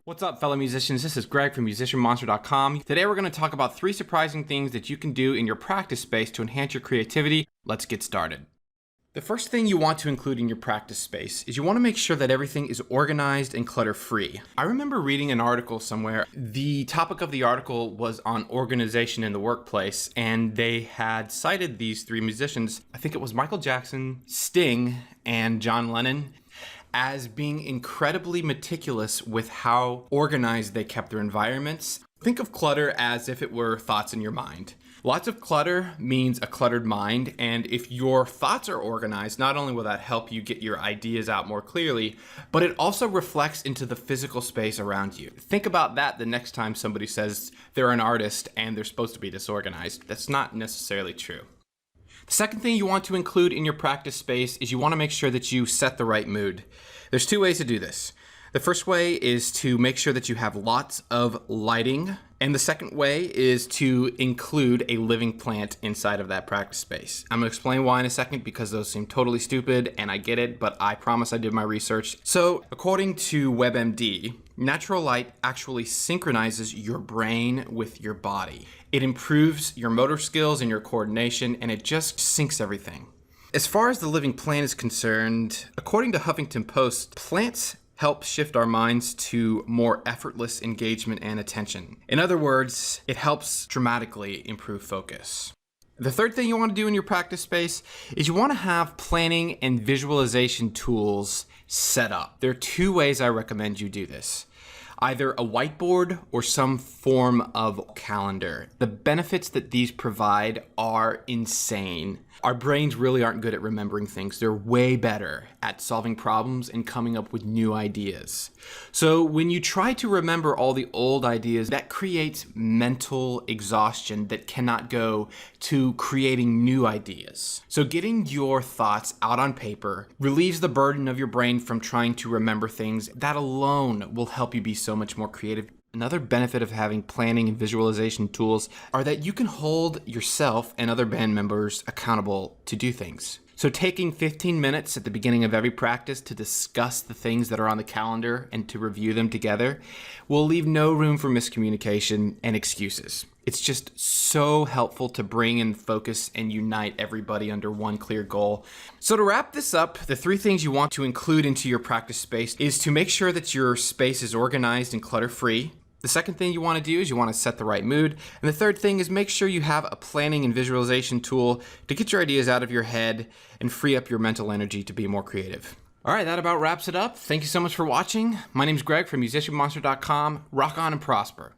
What's up, fellow musicians? This is Greg from musicianmonster.com. Today we're going to talk about 3 surprising things that you can do in your practice space to enhance your creativity. Let's get started. The first thing you want to include in your practice space is you want to make sure that everything is organized and clutter-free. I remember reading an article somewhere. The topic of the article was on organization in the workplace, and they had cited these 3 musicians. I think it was Michael Jackson, Sting, and John Lennon, as being incredibly meticulous with how organized they kept their environments. Think of clutter as if it were thoughts in your mind. Lots of clutter means a cluttered mind, and if your thoughts are organized, not only will that help you get your ideas out more clearly, but it also reflects into the physical space around you. Think about that the next time somebody says they're an artist and they're supposed to be disorganized. That's not necessarily true. The second thing you want to include in your practice space is you want to make sure that you set the right mood. There's 2 ways to do this. The first way is to make sure that you have lots of lighting, and the second way is to include a living plant inside of that practice space. I'm going to explain why in a second because those seem totally stupid and I get it, but I promise I did my research. So according to WebMD, natural light actually synchronizes your brain with your body. It improves your motor skills and your coordination, and it just syncs everything. As far as the living plant is concerned, according to Huffington Post, plants help shift our minds to more effortless engagement and attention. In other words, it helps dramatically improve focus. The third thing you want to do in your practice space is you want to have planning and visualization tools set up. There are 2 ways I recommend you do this. Either a whiteboard or some form of calendar. The benefits that these provide are insane. Our brains really aren't good at remembering things. They're way better at solving problems and coming up with new ideas. So when you try to remember all the old ideas, that creates mental exhaustion that cannot go to creating new ideas. So getting your thoughts out on paper relieves the burden of your brain from trying to remember things. That alone will help you be so much more creative. Another benefit of having planning and visualization tools are that you can hold yourself and other band members accountable to do things. So taking 15 minutes at the beginning of every practice to discuss the things that are on the calendar and to review them together will leave no room for miscommunication and excuses. It's just so helpful to bring in focus and unite everybody under one clear goal. So to wrap this up, the 3 things you want to include into your practice space is to make sure that your space is organized and clutter-free. The second thing you want to do is you want to set the right mood. And the third thing is make sure you have a planning and visualization tool to get your ideas out of your head and free up your mental energy to be more creative. All right, that about wraps it up. Thank you so much for watching. My name's Greg from musicianmonster.com. Rock on and prosper.